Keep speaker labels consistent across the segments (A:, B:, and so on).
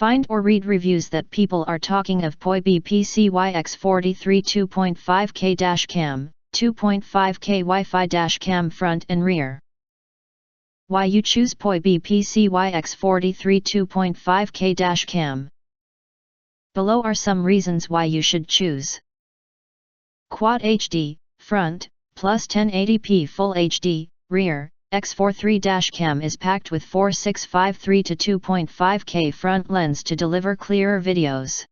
A: Find or read reviews that people are talking of POYBPCY X43 2.5K cam, 2.5K Wi-Fi cam front and rear. Why you choose POYBPCY X43 2.5K cam. Below are some reasons why you should choose. Quad HD, front, plus 1080p Full HD, rear. X43 cam is packed with 4653 to 2.5K front lens to deliver clearer videos.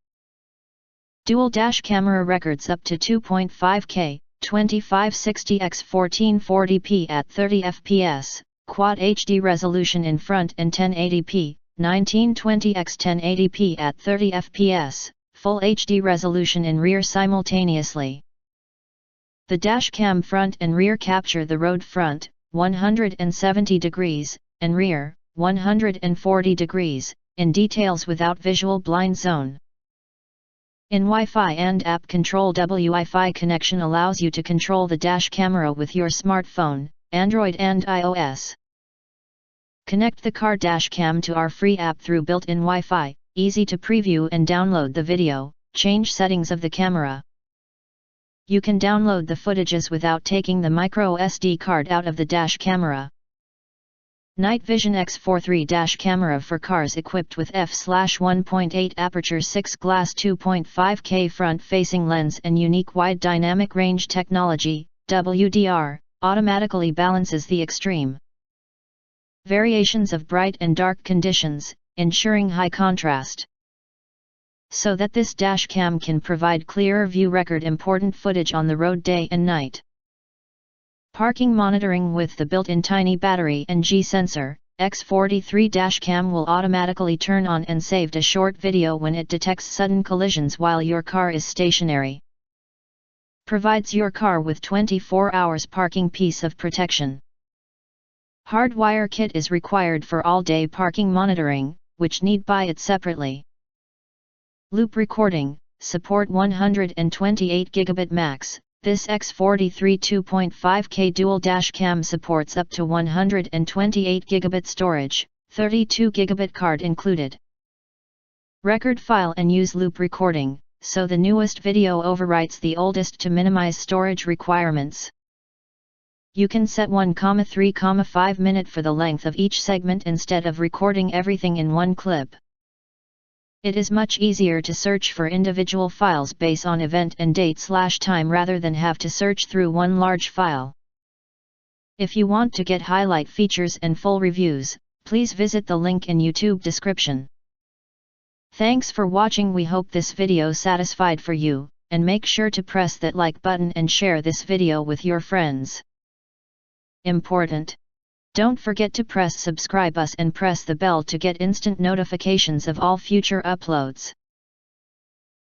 A: Dual camera records up to 2.5K, 2560 x 1440p at 30 fps, Quad HD resolution in front and 1080p, 1920 x 1080p at 30 fps, Full HD resolution in rear simultaneously. The dashcam front and rear capture the road front, 170 degrees, and rear, 140 degrees, in details without visual blind zone. In Wi-Fi and app control, Wi-Fi connection allows you to control the dash camera with your smartphone, Android and iOS. Connect the car dash cam to our free app through built-in Wi-Fi, easy to preview and download the video, change settings of the camera. You can download the footages without taking the micro SD card out of the dash camera. Night Vision X43 dash camera for cars equipped with f/1.8 aperture 6 glass 2.5K front-facing lens and unique wide dynamic range technology, WDR, automatically balances the extreme variations of bright and dark conditions, ensuring high contrast, so that this dash cam can provide clearer view, record important footage on the road day and night. Parking monitoring with the built-in tiny battery and G sensor, X43 dash cam will automatically turn on and save a short video when it detects sudden collisions while your car is stationary. Provides your car with 24 hours parking peace of protection. Hardwire kit is required for all-day parking monitoring, which need buy it separately. Loop recording, support 128 gigabit max. This X43 2.5K dual dash cam supports up to 128 gigabit storage, 32 gigabit card included. Record file and use loop recording, so the newest video overwrites the oldest to minimize storage requirements. You can set 1,3,5 minute for the length of each segment instead of recording everything in one clip. It is much easier to search for individual files based on event and date/time rather than have to search through one large file. If you want to get highlight features and full reviews, please visit the link in YouTube description. Thanks for watching. We hope this video satisfied for you, and make sure to press that like button and share this video with your friends. Important. Don't forget to press subscribe us and press the bell to get instant notifications of all future uploads.